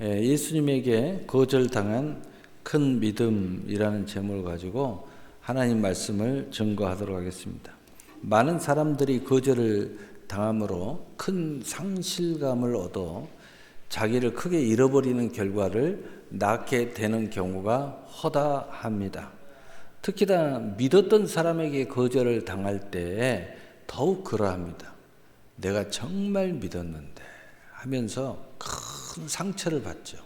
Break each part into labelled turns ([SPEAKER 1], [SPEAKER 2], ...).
[SPEAKER 1] 예수님에게 거절당한 큰 믿음이라는 제목을 가지고 하나님 말씀을 증거하도록 하겠습니다. 많은 사람들이 거절을 당함으로 큰 상실감을 얻어 자기를 크게 잃어버리는 결과를 낳게 되는 경우가 허다합니다. 특히나 믿었던 사람에게 거절을 당할 때에 더욱 그러합니다. 내가 정말 믿었는데 하면서 큰 상처를 받죠.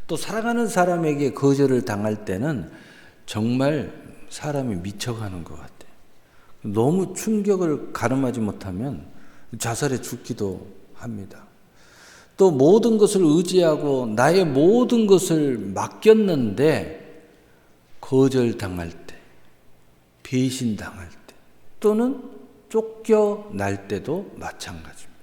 [SPEAKER 1] 또 사랑하는 사람에게 거절을 당할 때는 정말 사람이 미쳐가는 것 같아요. 너무 충격을 가름하지 못하면 자살해 죽기도 합니다. 또 모든 것을 의지하고 나의 모든 것을 맡겼는데 거절당할 때, 배신당할 때, 또는 쫓겨날 때도 마찬가지입니다.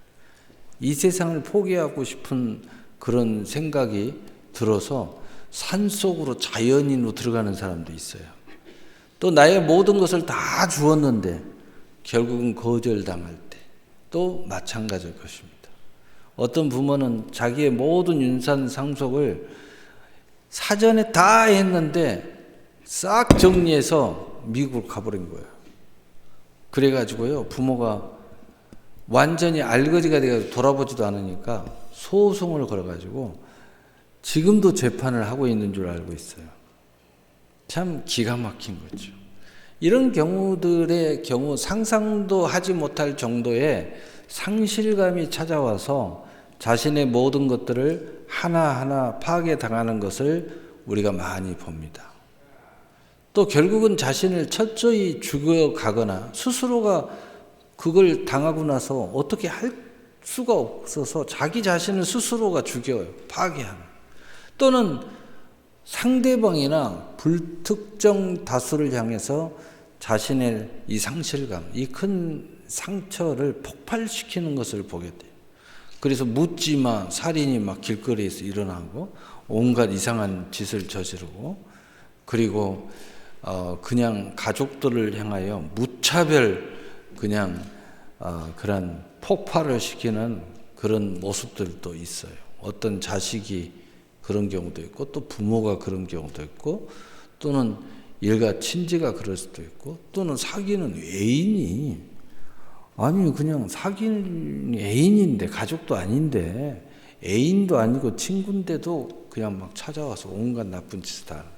[SPEAKER 1] 이 세상을 포기하고 싶은 그런 생각이 들어서 산속으로 자연인으로 들어가는 사람도 있어요. 또 나의 모든 것을 다 주었는데 결국은 거절당할 때 또 마찬가지일 것입니다. 어떤 부모는 자기의 모든 윤산 상속을 사전에 다 했는데 싹 정리해서 미국으로 가버린 거예요. 그래가지고요, 부모가 완전히 알거지가 되어 돌아보지도 않으니까 소송을 걸어가지고 지금도 재판을 하고 있는 줄 알고 있어요. 참 기가 막힌 거죠. 이런 경우들의 경우 상상도 하지 못할 정도의 상실감이 찾아와서 자신의 모든 것들을 하나하나 파괴당하는 것을 우리가 많이 봅니다. 또 결국은 자신을 철저히 죽여가거나 스스로가 그걸 당하고 나서 어떻게 할 수가 없어서 자기 자신을 스스로가 죽여요. 파괴하는. 또는 상대방이나 불특정 다수를 향해서 자신의 이 상실감, 이 큰 상처를 폭발시키는 것을 보게 돼요. 그래서 묻지마 살인이 막 길거리에서 일어나고 온갖 이상한 짓을 저지르고, 그리고 그냥 가족들을 향하여 무차별 그냥 그런 폭발을 시키는 그런 모습들도 있어요. 어떤 자식이 그런 경우도 있고, 또 부모가 그런 경우도 있고, 또는 일가 친지가 그럴 수도 있고, 또는 사귀는 애인이, 아니 그냥 사귀는 애인인데, 가족도 아닌데, 애인도 아니고 친구인데도 그냥 막 찾아와서 온갖 나쁜 짓을 다 합니다.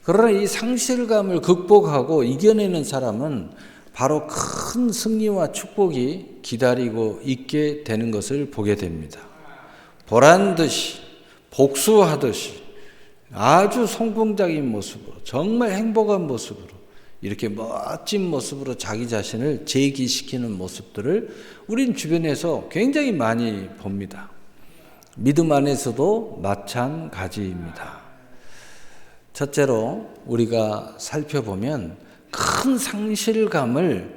[SPEAKER 1] 그러나 이 상실감을 극복하고 이겨내는 사람은 바로 큰 승리와 축복이 기다리고 있게 되는 것을 보게 됩니다. 보란듯이, 복수하듯이 아주 성공적인 모습으로, 정말 행복한 모습으로, 이렇게 멋진 모습으로 자기 자신을 재기시키는 모습들을 우린 주변에서 굉장히 많이 봅니다. 믿음 안에서도 마찬가지입니다. 첫째로 우리가 살펴보면 큰 상실감을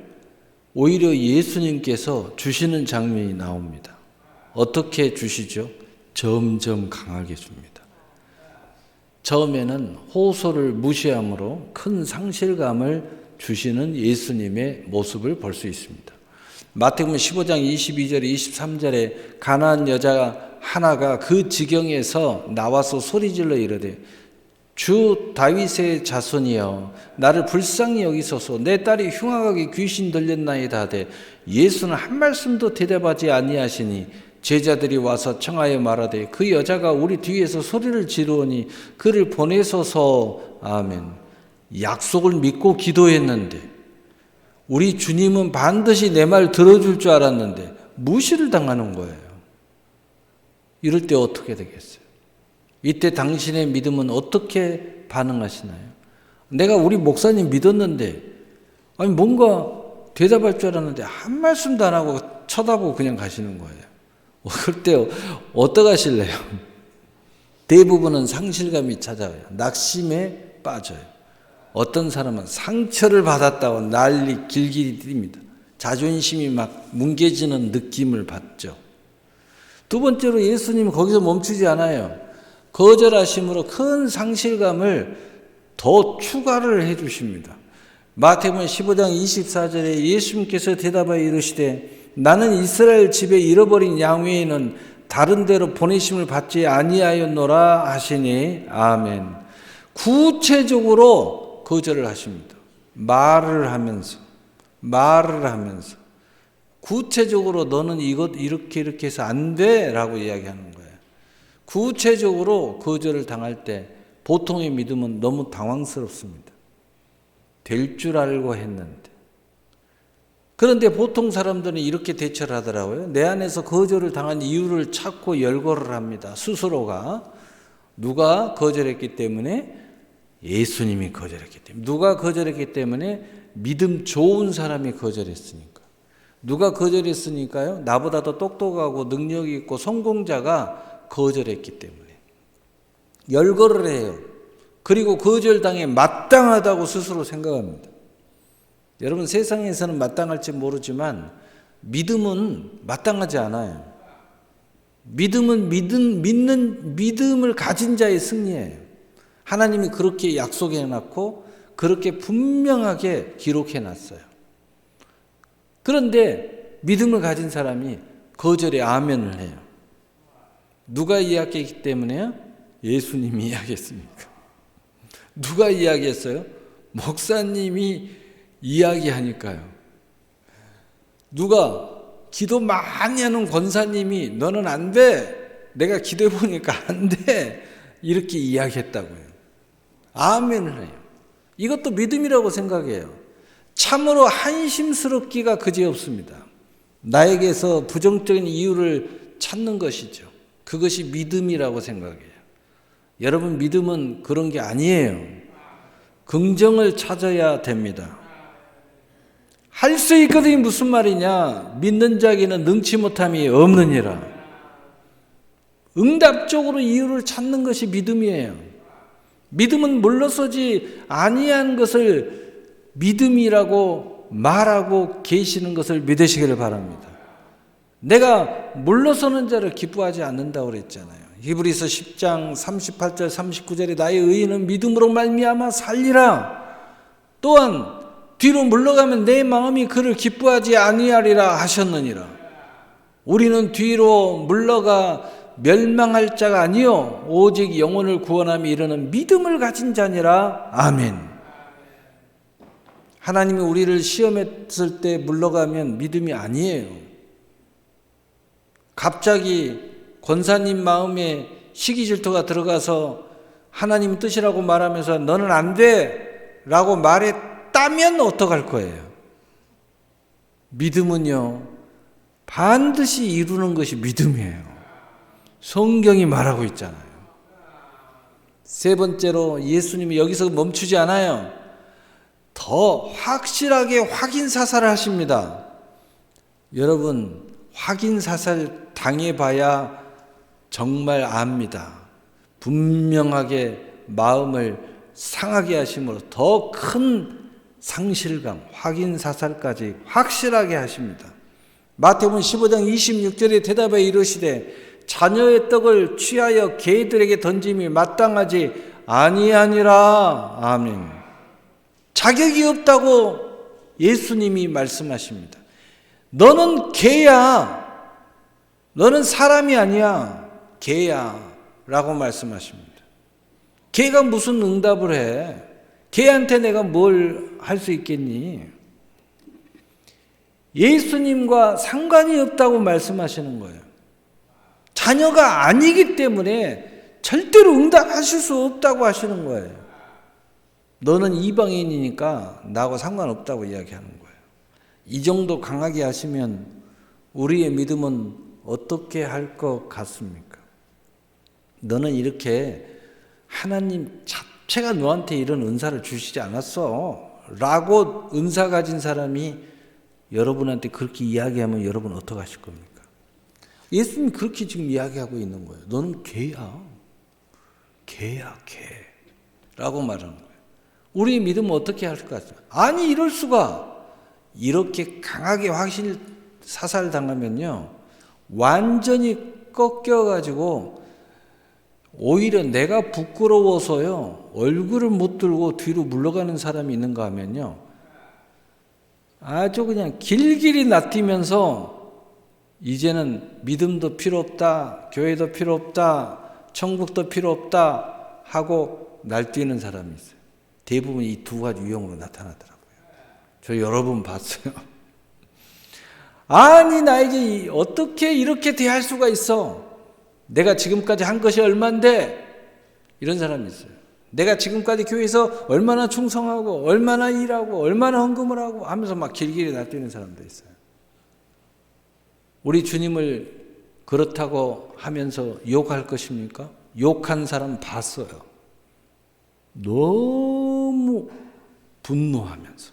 [SPEAKER 1] 오히려 예수님께서 주시는 장면이 나옵니다. 어떻게 주시죠? 점점 강하게 줍니다. 처음에는 호소를 무시함으로 큰 상실감을 주시는 예수님의 모습을 볼 수 있습니다. 마태복음 15장 22절 23절에 가나안 여자 하나가 그 지경에서 나와서 소리질러 이르되 주 다윗의 자손이여 나를 불쌍히 여기소서 내 딸이 흉악하게 귀신 들렸나이다 하되 예수는 한 말씀도 대답하지 아니하시니 제자들이 와서 청하여 말하되 그 여자가 우리 뒤에서 소리를 지르오니 그를 보내소서. 아멘. 약속을 믿고 기도했는데 우리 주님은 반드시 내 말 들어줄 줄 알았는데 무시를 당하는 거예요. 이럴 때 어떻게 되겠어요? 이때 당신의 믿음은 어떻게 반응하시나요? 내가 우리 목사님 믿었는데 아니 뭔가 대답할 줄 알았는데 한 말씀도 안 하고 쳐다보고 그냥 가시는 거예요. 그때 어떡하실래요? 대부분은 상실감이 찾아와요. 낙심에 빠져요. 어떤 사람은 상처를 받았다고 난리 길길이 뜁니다. 자존심이 막 뭉개지는 느낌을 받죠. 두 번째로 예수님은 거기서 멈추지 않아요. 거절하심으로 큰 상실감을 더 추가를 해 주십니다. 마태복음 15장 24절에 예수님께서 대답하여 이르시되 나는 이스라엘 집에 잃어버린 양 외에는 다른 데로 보내심을 받지 아니하였노라 하시니 아멘. 구체적으로 거절을 하십니다. 말을 하면서 구체적으로 너는 이것 이렇게 해서 안 돼라고 이야기하는 거예요. 구체적으로 거절을 당할 때 보통의 믿음은 너무 당황스럽습니다. 될 줄 알고 했는데. 그런데 보통 사람들은 이렇게 대처를 하더라고요. 내 안에서 거절을 당한 이유를 찾고 열거를 합니다. 스스로가. 누가 거절했기 때문에? 예수님이 거절했기 때문에. 누가 거절했기 때문에? 믿음 좋은 사람이 거절했으니까. 누가 거절했으니까요? 나보다 더 똑똑하고 능력이 있고 성공자가 거절했기 때문에. 열거를 해요. 그리고 거절당해 마땅하다고 스스로 생각합니다. 여러분, 세상에서는 마땅할지 모르지만 믿음은 마땅하지 않아요. 믿음은 믿는 믿음을 가진 자의 승리예요. 하나님이 그렇게 약속해 놨고 그렇게 분명하게 기록해 놨어요. 그런데 믿음을 가진 사람이 거절에 아멘을 해요. 누가 이야기했기 때문에요? 예수님이 이야기했습니까? 누가 이야기했어요? 목사님이 이야기하니까요. 누가 기도 많이 하는 권사님이 너는 안 돼. 내가 기도해 보니까 안 돼. 이렇게 이야기했다고요. 아멘을 해요. 이것도 믿음이라고 생각해요. 참으로 한심스럽기가 그지없습니다. 나에게서 부정적인 이유를 찾는 것이죠. 그것이 믿음이라고 생각해요. 여러분, 믿음은 그런 게 아니에요. 긍정을 찾아야 됩니다. 할 수 있거든이 무슨 말이냐? 믿는 자에게는 능치 못함이 없느니라. 응답적으로 이유를 찾는 것이 믿음이에요. 믿음은 물러서지 아니한 것을 믿음이라고 말하고 계시는 것을 믿으시기를 바랍니다. 내가 물러서는 자를 기뻐하지 않는다고 그랬잖아요. 히브리서 10장 38절 39절에 나의 의인은 믿음으로 말미암아 살리라. 또한 뒤로 물러가면 내 마음이 그를 기뻐하지 아니하리라 하셨느니라. 우리는 뒤로 물러가 멸망할 자가 아니요 오직 영혼을 구원함에 이르는 믿음을 가진 자니라. 아멘. 하나님이 우리를 시험했을 때 물러가면 믿음이 아니에요. 갑자기 권사님 마음에 시기 질투가 들어가서 하나님 뜻이라고 말하면서 너는 안 돼 라고 말했다면 어떡할 거예요? 믿음은요 반드시 이루는 것이 믿음이에요. 성경이 말하고 있잖아요. 세 번째로 예수님이 여기서 멈추지 않아요. 더 확실하게 확인사살을 하십니다. 여러분, 확인사살 당해봐야 정말 압니다. 분명하게 마음을 상하게 하심으로 더 큰 상실감, 확인사살까지 확실하게 하십니다. 마태복음 15장 26절에 대답하여 이르시되 자녀의 떡을 취하여 개들에게 던짐이 마땅하지 아니하니라. 아멘. 자격이 없다고 예수님이 말씀하십니다. 너는 개야. 너는 사람이 아니야. 개야. 라고 말씀하십니다. 개가 무슨 응답을 해? 개한테 내가 뭘 할 수 있겠니? 예수님과 상관이 없다고 말씀하시는 거예요. 자녀가 아니기 때문에 절대로 응답하실 수 없다고 하시는 거예요. 너는 이방인이니까 나하고 상관없다고 이야기하는 거예요. 이 정도 강하게 하시면 우리의 믿음은 어떻게 할 것 같습니까? 너는 이렇게 하나님 자체가 너한테 이런 은사를 주시지 않았어 라고 은사 가진 사람이 여러분한테 그렇게 이야기하면 여러분 어떡하실 겁니까? 예수님이 그렇게 지금 이야기하고 있는 거예요. 너는 개야. 개야, 개. 라고 말하는 거예요. 우리의 믿음은 어떻게 할 것 같아요? 아니, 이럴 수가. 이렇게 강하게 확실 사살당하면요. 완전히 꺾여가지고 오히려 내가 부끄러워서요. 얼굴을 못 들고 뒤로 물러가는 사람이 있는가 하면요. 아주 그냥 길길이 낯뛰면서 이제는 믿음도 필요 없다, 교회도 필요 없다, 천국도 필요 없다 하고 날뛰는 사람이 있어요. 대부분 이 두 가지 유형으로 나타나더라고요. 저 여러 번 봤어요. 아니 나에게 어떻게 이렇게 대할 수가 있어? 내가 지금까지 한 것이 얼만데? 이런 사람이 있어요. 내가 지금까지 교회에서 얼마나 충성하고 얼마나 일하고 얼마나 헌금을 하고 하면서 막 길길이 날뛰는 사람도 있어요. 우리 주님을 그렇다고 하면서 욕할 것입니까? 욕한 사람 봤어요. 너무 분노하면서.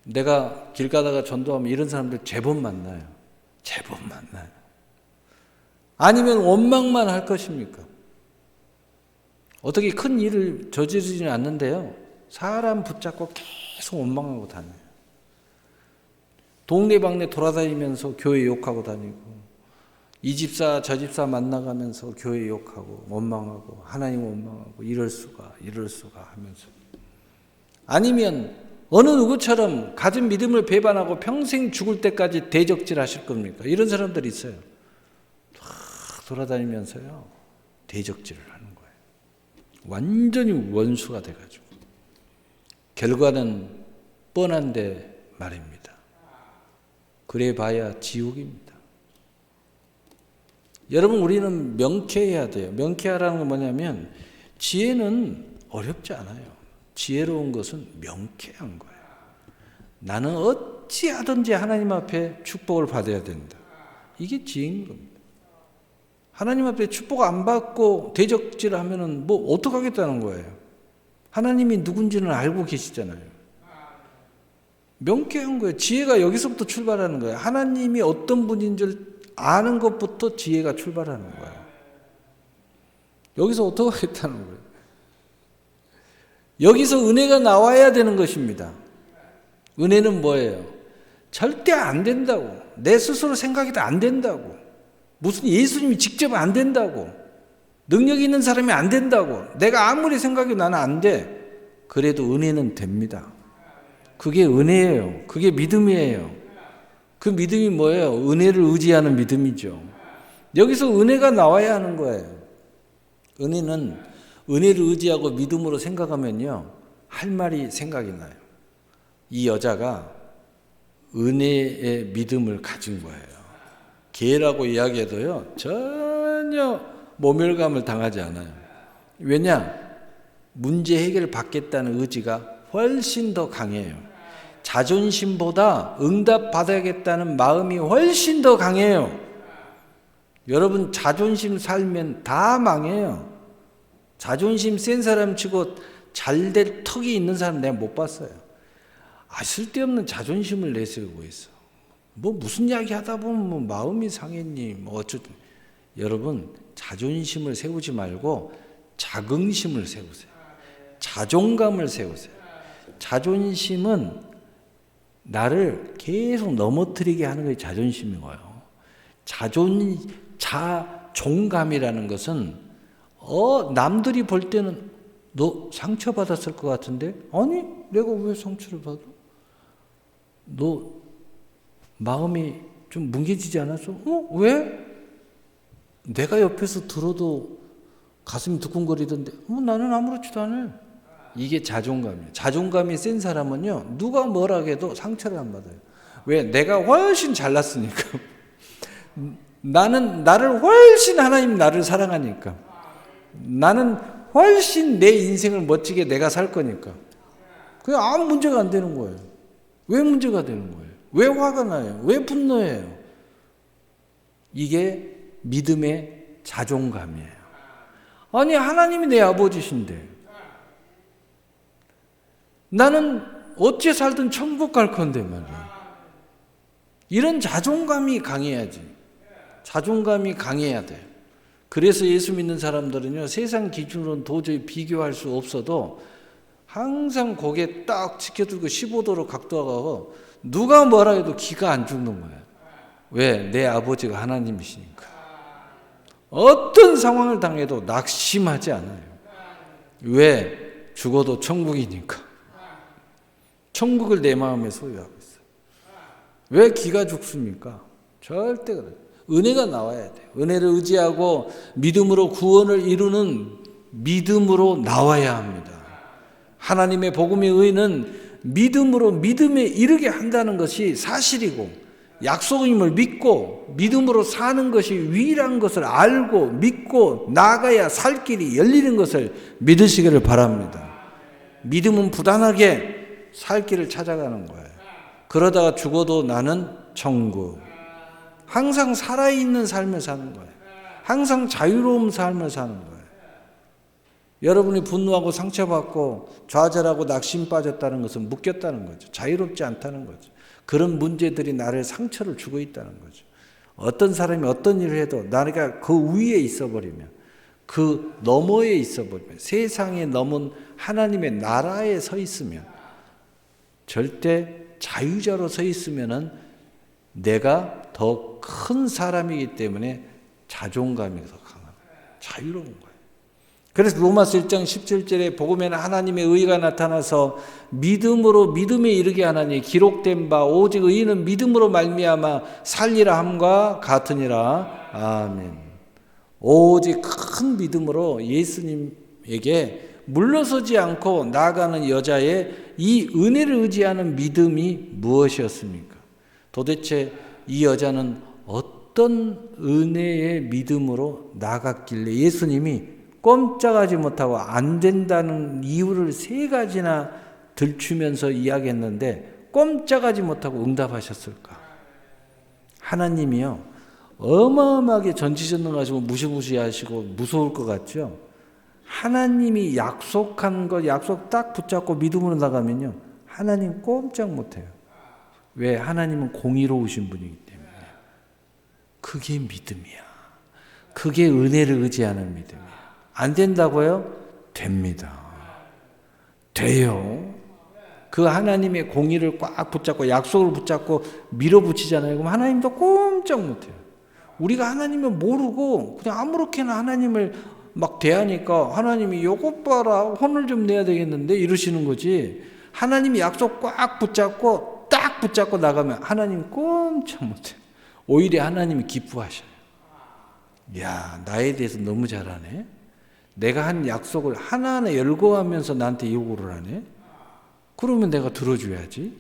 [SPEAKER 1] 내가 길 가다가 전도하면 이런 사람들 제법 만나요. 제법 만나요. 아니면 원망만 할 것입니까? 어떻게 큰 일을 저지르지는 않는데요. 사람 붙잡고 계속 원망하고 다녀요. 동네방네 돌아다니면서 교회 욕하고 다니고, 이 집사 저 집사 만나가면서 교회 욕하고 원망하고 하나님 원망하고 이럴 수가 하면서. 아니면 어느 누구처럼 가진 믿음을 배반하고 평생 죽을 때까지 대적질 하실 겁니까? 이런 사람들이 있어요. 돌아다니면서요 대적질을 하는 거예요. 완전히 원수가 돼가지고. 결과는 뻔한데 말입니다. 그래 봐야 지옥입니다. 여러분, 우리는 명쾌해야 돼요. 명쾌하라는 건 뭐냐면 지혜는 어렵지 않아요. 지혜로운 것은 명쾌한 거예요. 나는 어찌하든지 하나님 앞에 축복을 받아야 된다. 이게 지혜인 겁니다. 하나님 앞에 축복 안 받고 대적질 하면은 뭐 어떡하겠다는 거예요. 하나님이 누군지는 알고 계시잖아요. 명쾌한 거예요. 지혜가 여기서부터 출발하는 거예요. 하나님이 어떤 분인 줄 아는 것부터 지혜가 출발하는 거예요. 여기서 어떻게 하겠다는 거예요. 여기서 은혜가 나와야 되는 것입니다. 은혜는 뭐예요? 절대 안 된다고. 내 스스로 생각해도 안 된다고. 무슨 예수님이 직접 안 된다고. 능력 있는 사람이 안 된다고. 내가 아무리 생각해도 나는 안 돼. 그래도 은혜는 됩니다. 그게 은혜예요. 그게 믿음이에요. 그 믿음이 뭐예요? 은혜를 의지하는 믿음이죠. 여기서 은혜가 나와야 하는 거예요. 은혜는 은혜를 의지하고 믿음으로 생각하면요, 할 말이 생각이 나요. 이 여자가 은혜의 믿음을 가진 거예요. 개라고 이야기해도요, 전혀 모멸감을 당하지 않아요. 왜냐? 문제 해결 받겠다는 의지가 훨씬 더 강해요. 자존심보다 응답 받아야겠다는 마음이 훨씬 더 강해요. 여러분, 자존심 살면 다 망해요. 자존심 센 사람 치고 잘 될 턱이 있는 사람 내가 못 봤어요. 쓸데없는 자존심을 내세우고 있어. 무슨 이야기 하다 보면 마음이 상했니 어쩌든. 여러분, 자존심을 세우지 말고 자긍심을 세우세요. 자존감을 세우세요. 자존심은 나를 계속 넘어뜨리게 하는 게 자존심이고요. 자존감이라는 것은 남들이 볼 때는 너 상처받았을 것 같은데? 아니, 내가 왜 상처를 받아? 너 마음이 좀 뭉개지지 않았어? 왜? 내가 옆에서 들어도 가슴이 두근거리던데 나는 아무렇지도 않아. 이게 자존감이에요. 자존감이 센 사람은요, 누가 뭐라 해도 상처를 안 받아요. 왜? 내가 훨씬 잘났으니까. 나를 훨씬 하나님 나를 사랑하니까. 나는 훨씬 내 인생을 멋지게 내가 살 거니까. 그냥 아무 문제가 안 되는 거예요. 왜 문제가 되는 거예요? 왜 화가 나요? 왜 분노해요? 이게 믿음의 자존감이에요. 아니, 하나님이 내 아버지신데 나는 어찌 살든 천국 갈 건데 말이야. 이런 자존감이 강해야지. 자존감이 강해야 돼. 그래서 예수 믿는 사람들은요, 세상 기준으로는 도저히 비교할 수 없어도 항상 고개 딱 지켜들고 15도로 각도하고 누가 뭐라 해도 기가 안 죽는 거야. 왜? 내 아버지가 하나님이시니까. 어떤 상황을 당해도 낙심하지 않아요. 왜? 죽어도 천국이니까. 천국을 내 마음에 소유하고 있어요. 왜 기가 죽습니까? 절대 그래. 은혜가 나와야 돼. 은혜를 의지하고 믿음으로 구원을 이루는 믿음으로 나와야 합니다. 하나님의 복음의 의는 믿음으로 믿음에 이르게 한다는 것이 사실이고, 약속임을 믿고 믿음으로 사는 것이 유일한 것을 알고 믿고 나아가야 살 길이 열리는 것을 믿으시기를 바랍니다. 믿음은 부단하게 살 길을 찾아가는 거예요. 그러다가 죽어도 나는 천국. 항상 살아있는 삶을 사는 거예요. 항상 자유로운 삶을 사는 거예요. 여러분이 분노하고 상처받고 좌절하고 낙심 빠졌다는 것은 묶였다는 거죠. 자유롭지 않다는 거죠. 그런 문제들이 나를 상처를 주고 있다는 거죠. 어떤 사람이 어떤 일을 해도 나가 그 위에 있어버리면, 그 너머에 있어버리면, 세상에 넘은 하나님의 나라에 서 있으면, 절대 자유자로 서 있으면은 내가 더 큰 사람이기 때문에 자존감이 더 강한 거예요. 자유로운 거예요. 그래서 로마서 1장 17절에 복음에는 하나님의 의가 나타나서 믿음으로 믿음에 이르게 하나니 기록된 바 오직 의인은 믿음으로 말미암아 살리라 함과 같으니라. 아멘. 오직 큰 믿음으로 예수님에게 물러서지 않고 나아가는 여자의 이 은혜를 의지하는 믿음이 무엇이었습니까? 도대체 이 여자는 어떤 은혜의 믿음으로 나갔길래 예수님이 꼼짝하지 못하고 안 된다는 이유를 3가지나 들추면서 이야기했는데 꼼짝하지 못하고 응답하셨을까? 하나님이요, 어마어마하게 전지전능하시고 무시무시하시고 무서울 것 같죠? 하나님이 약속한 것 약속 딱 붙잡고 믿음으로 나가면요, 하나님 꼼짝 못해요. 왜? 하나님은 공의로우신 분이기 때문에. 그게 믿음이야. 그게 은혜를 의지하는 믿음이야. 안 된다고요? 됩니다. 돼요. 그 하나님의 공의를 꽉 붙잡고 약속을 붙잡고 밀어붙이잖아요. 그럼 하나님도 꼼짝 못해요. 우리가 하나님을 모르고 그냥 아무렇게나 하나님을 막 대하니까 하나님이 요것 봐라, 혼을 좀 내야 되겠는데 이러시는 거지. 하나님이 약속 꽉 붙잡고 딱 붙잡고 나가면 하나님 꼼짝 못해요. 오히려 하나님이 기뻐하셔요. 야, 나에 대해서 너무 잘하네. 내가 한 약속을 하나하나 열거하면서 나한테 요구를 하네. 그러면 내가 들어줘야지.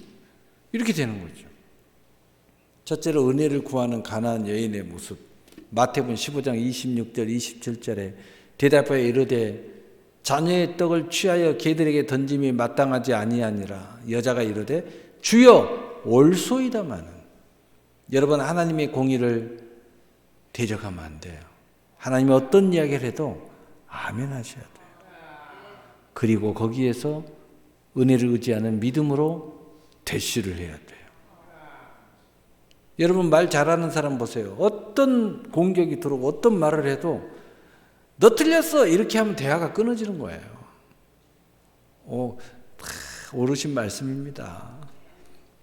[SPEAKER 1] 이렇게 되는 거죠. 첫째로 은혜를 구하는 가나안 여인의 모습. 마태복음 15장 26절 27절에 대답하여 이르되 자녀의 떡을 취하여 개들에게 던짐이 마땅하지 아니하니라. 여자가 이르되 주여 올소이다마는. 여러분, 하나님의 공의를 대적하면 안 돼요. 하나님이 어떤 이야기를 해도 아멘 하셔야 돼요. 그리고 거기에서 은혜를 의지하는 믿음으로 대시를 해야 돼요. 여러분, 말 잘하는 사람 보세요. 어떤 공격이 들어오고 어떤 말을 해도 너 틀렸어 이렇게 하면 대화가 끊어지는 거예요. 옳으신 말씀입니다.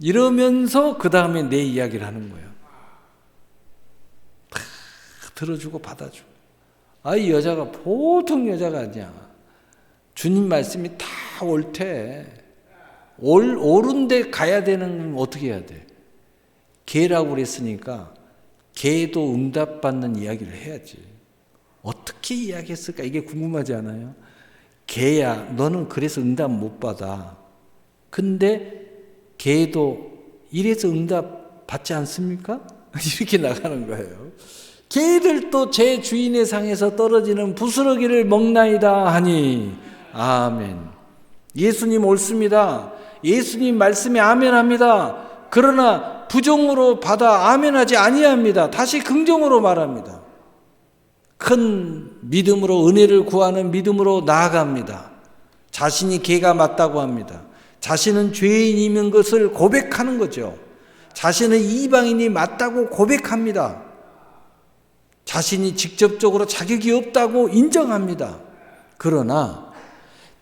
[SPEAKER 1] 이러면서 그 다음에 내 이야기를 하는 거예요. 들어주고 받아주고. 이 여자가 보통 여자가 아니야. 주님 말씀이 다 옳대. 옳은 데 가야 되는 건 어떻게 해야 돼? 개라고 그랬으니까 개도 응답받는 이야기를 해야지. 어떻게 이야기했을까? 이게 궁금하지 않아요? 개야, 너는 그래서 응답 못 받아. 근데 개도 이래서 응답 받지 않습니까? 이렇게 나가는 거예요. 개들도 제 주인의 상에서 떨어지는 부스러기를 먹나이다 하니. 아멘. 예수님 옳습니다. 예수님 말씀에 아멘합니다. 그러나 부정으로 받아 아멘하지 아니합니다. 다시 긍정으로 말합니다. 큰 믿음으로 은혜를 구하는 믿음으로 나아갑니다. 자신이 개가 맞다고 합니다. 자신은 죄인이면 것을 고백하는 거죠. 자신은 이방인이 맞다고 고백합니다. 자신이 직접적으로 자격이 없다고 인정합니다. 그러나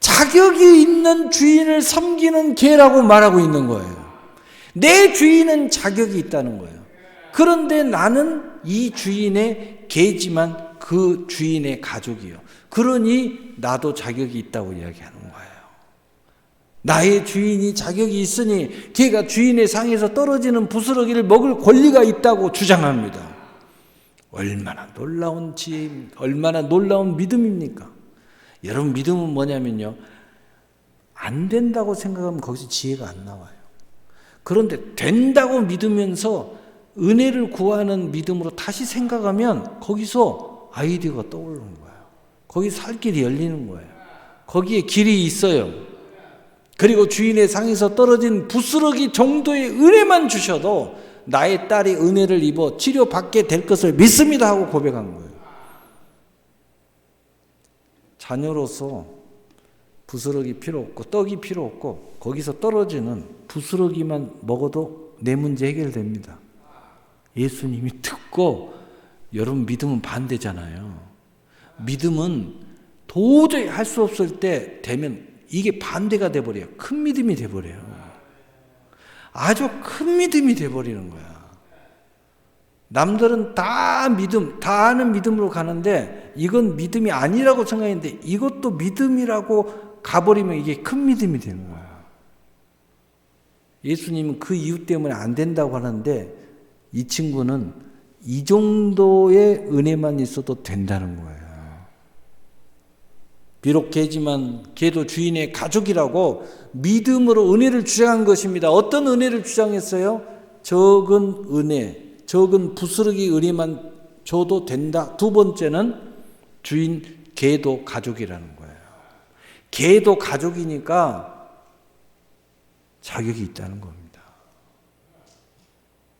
[SPEAKER 1] 자격이 있는 주인을 섬기는 개라고 말하고 있는 거예요. 내 주인은 자격이 있다는 거예요. 그런데 나는 이 주인의 개지만 그 주인의 가족이요. 그러니 나도 자격이 있다고 이야기하는 거예요. 나의 주인이 자격이 있으니 걔가 주인의 상에서 떨어지는 부스러기를 먹을 권리가 있다고 주장합니다. 얼마나 놀라운 지혜입니까? 얼마나 놀라운 믿음입니까? 여러분, 믿음은 뭐냐면요, 안 된다고 생각하면 거기서 지혜가 안 나와요. 그런데 된다고 믿으면서 은혜를 구하는 믿음으로 다시 생각하면 거기서 아이디어가 떠오르는 거예요. 거기 살 길이 열리는 거예요. 거기에 길이 있어요. 그리고 주인의 상에서 떨어진 부스러기 정도의 은혜만 주셔도 나의 딸이 은혜를 입어 치료받게 될 것을 믿습니다 하고 고백한 거예요. 자녀로서 부스러기 필요 없고 떡이 필요 없고 거기서 떨어지는 부스러기만 먹어도 내 문제 해결됩니다. 예수님이 듣고, 여러분 믿음은 반대잖아요. 믿음은 도저히 할 수 없을 때 되면 이게 반대가 돼버려요. 큰 믿음이 돼버려요. 아주 큰 믿음이 돼버리는 거야. 남들은 다 믿음, 다 아는 믿음으로 가는데 이건 믿음이 아니라고 생각했는데 이것도 믿음이라고 가버리면 이게 큰 믿음이 되는 거야. 예수님은 그 이유 때문에 안 된다고 하는데 이 친구는 이 정도의 은혜만 있어도 된다는 거예요. 비록 개지만 개도 주인의 가족이라고 믿음으로 은혜를 주장한 것입니다. 어떤 은혜를 주장했어요? 적은 은혜, 적은 부스러기 은혜만 줘도 된다. 두 번째는 주인 개도 가족이라는 거예요. 개도 가족이니까 자격이 있다는 겁니다.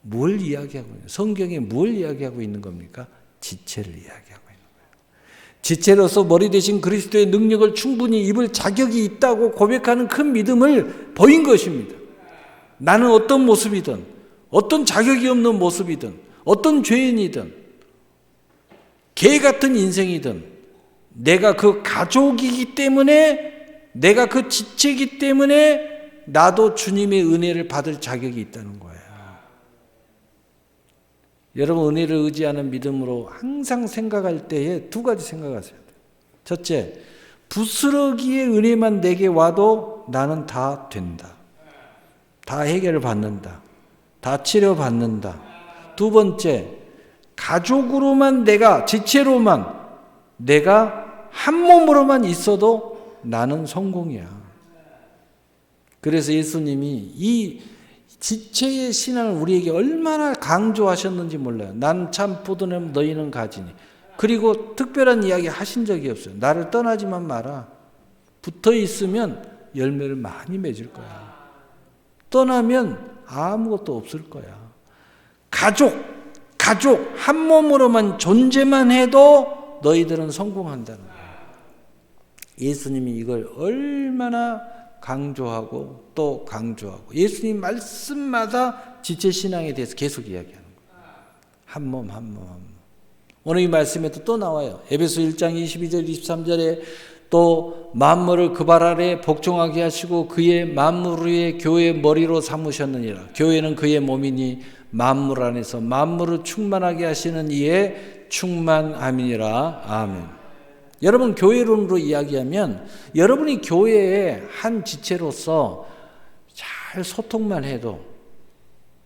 [SPEAKER 1] 뭘 이야기하고 있는, 성경에 뭘 이야기하고 있는 겁니까? 지체를 이야기하고 있는 거예요. 지체로서 머리 대신 그리스도의 능력을 충분히 입을 자격이 있다고 고백하는 큰 믿음을 보인 것입니다. 나는 어떤 모습이든, 어떤 자격이 없는 모습이든, 어떤 죄인이든, 개 같은 인생이든, 내가 그 가족이기 때문에, 내가 그 지체이기 때문에 나도 주님의 은혜를 받을 자격이 있다는 거예요. 여러분, 은혜를 의지하는 믿음으로 항상 생각할 때에 두 가지 생각하셔야 돼요. 첫째, 부스러기의 은혜만 내게 와도 나는 다 된다. 다 해결을 받는다. 다 치료받는다. 두 번째, 가족으로만 내가, 지체로만 내가 한 몸으로만 있어도 나는 성공이야. 그래서 예수님이 이 지체의 신앙을 우리에게 얼마나 강조하셨는지 몰라요. 난 참 포도나무 너희는 가지니. 그리고 특별한 이야기 하신 적이 없어요. 나를 떠나지만 마라. 붙어 있으면 열매를 많이 맺을 거야. 떠나면 아무것도 없을 거야. 가족 한 몸으로만 존재만 해도 너희들은 성공한다는 거야. 예수님이 이걸 얼마나 강조하고 또 강조하고, 예수님 말씀마다 지체신앙에 대해서 계속 이야기하는 거예요. 한 몸. 오늘 이 말씀에도 또 나와요. 에베소 1장 22절 23절에 또 만물을 그 발 아래 복종하게 하시고 그의 만물 위에 교회의 머리로 삼으셨느니라. 교회는 그의 몸이니 만물 안에서 만물을 충만하게 하시는 이의 충만함이니라. 아멘. 여러분, 교회론으로 이야기하면 여러분이 교회의 한 지체로서 잘 소통만 해도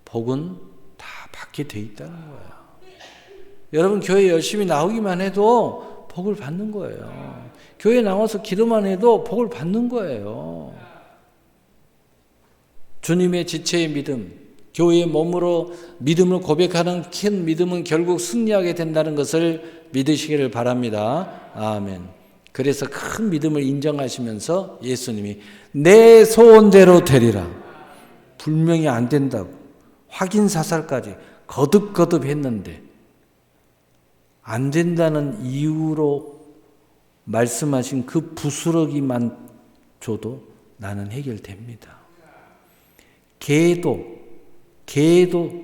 [SPEAKER 1] 복은 다 받게 돼 있다는 거예요. 여러분, 교회 열심히 나오기만 해도 복을 받는 거예요. 교회 나와서 기도만 해도 복을 받는 거예요. 주님의 지체의 믿음, 교회의 몸으로 믿음을 고백하는 큰 믿음은 결국 승리하게 된다는 것을 믿으시기를 바랍니다. 아멘. 그래서 큰 믿음을 인정하시면서 예수님이 내 소원대로 되리라. 분명히 안 된다고 확인사살까지 거듭거듭 했는데 안 된다는 이유로 말씀하신 그 부스러기만 줘도 나는 해결됩니다. 개도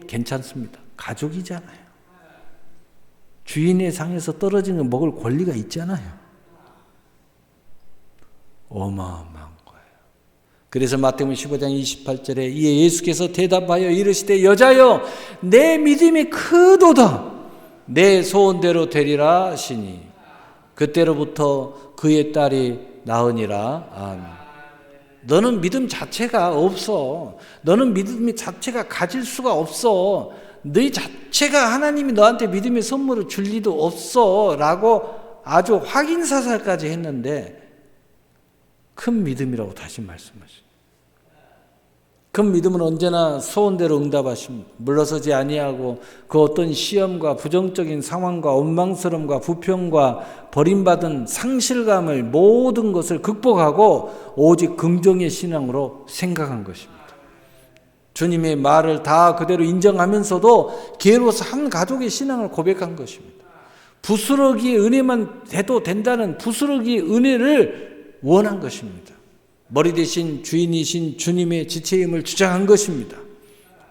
[SPEAKER 1] 괜찮습니다. 가족이잖아요. 주인의 상에서 떨어지는 거 먹을 권리가 있잖아요. 어마어마한 거예요. 그래서 마태복음 15장 28절에 이에 예수께서 대답하여 이르시되 여자여 내 믿음이 크도다. 내 소원대로 되리라 하시니 그때로부터 그의 딸이 나으니라. 아멘. 너는 믿음 자체가 없어. 너는 믿음 자체가 가질 수가 없어. 너희 자체가 하나님이 너한테 믿음의 선물을 줄 리도 없어. 라고 아주 확인사살까지 했는데 큰 믿음이라고 다시 말씀하십니다. 큰 믿음은 언제나 소원대로 응답하십니다. 물러서지 아니하고 그 어떤 시험과 부정적인 상황과 원망스러움과 부평과 버림받은 상실감을 모든 것을 극복하고 오직 긍정의 신앙으로 생각한 것입니다. 주님의 말을 다 그대로 인정하면서도 기회로서 한 가족의 신앙을 고백한 것입니다. 부스러기 은혜만 돼도 된다는 부스러기 은혜를 원한 것입니다. 머리 대신 주인이신 주님의 지체임을 주장한 것입니다.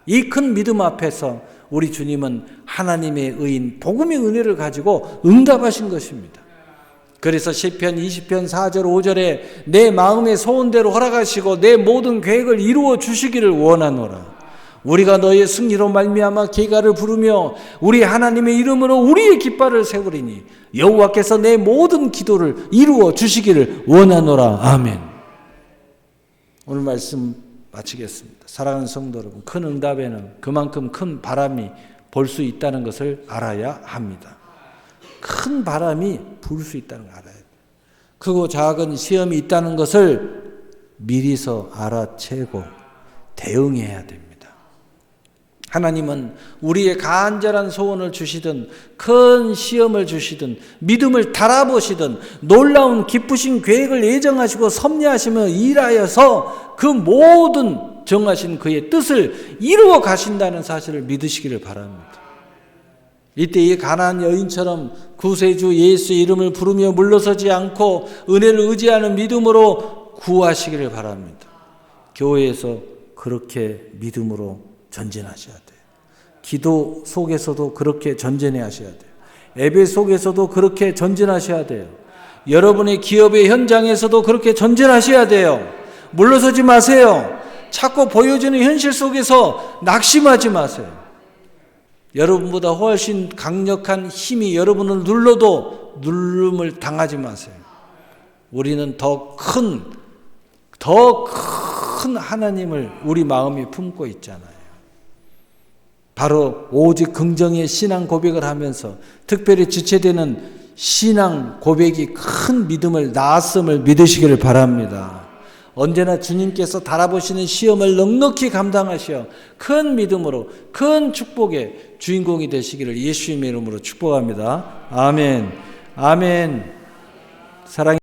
[SPEAKER 1] 이 큰 믿음 앞에서 우리 주님은 하나님의 의인 복음의 은혜를 가지고 응답하신 것입니다. 그래서 시편 20편 4절 5절에 내 마음의 소원대로 허락하시고 내 모든 계획을 이루어 주시기를 원하노라. 우리가 너의 승리로 말미암아 계가를 부르며 우리 하나님의 이름으로 우리의 깃발을 세우리니 여호와께서 내 모든 기도를 이루어 주시기를 원하노라. 아멘. 오늘 말씀 마치겠습니다. 사랑하는 성도 여러분, 큰 응답에는 그만큼 큰 바람이 불 수 있다는 것을 알아야 합니다. 큰 바람이 불 수 있다는 걸 알아야 돼요. 크고 작은 시험이 있다는 것을 미리서 알아채고 대응해야 됩니다. 하나님은 우리의 간절한 소원을 주시든 큰 시험을 주시든 믿음을 달아보시든 놀라운 기쁘신 계획을 예정하시고 섭리하시며 일하여서 그 모든 정하신 그의 뜻을 이루어 가신다는 사실을 믿으시기를 바랍니다. 이때 이 가나안 여인처럼 구세주 예수의 이름을 부르며 물러서지 않고 은혜를 의지하는 믿음으로 구하시기를 바랍니다. 교회에서 그렇게 믿음으로 전진하셔야 돼요. 기도 속에서도 그렇게 전진하셔야 돼요. 예배 속에서도 그렇게 전진하셔야 돼요. 여러분의 기업의 현장에서도 그렇게 전진하셔야 돼요. 물러서지 마세요. 자꾸 보여지는 현실 속에서 낙심하지 마세요. 여러분보다 훨씬 강력한 힘이 여러분을 눌러도 누름을 당하지 마세요. 우리는 더 큰 하나님을 우리 마음에 품고 있잖아요. 바로 오직 긍정의 신앙 고백을 하면서 특별히 지체되는 신앙 고백이 큰 믿음을 낳았음을 믿으시기를 바랍니다. 언제나 주님께서 달아보시는 시험을 넉넉히 감당하시어 큰 믿음으로 큰 축복의 주인공이 되시기를 예수님의 이름으로 축복합니다. 아멘. 아멘. 사랑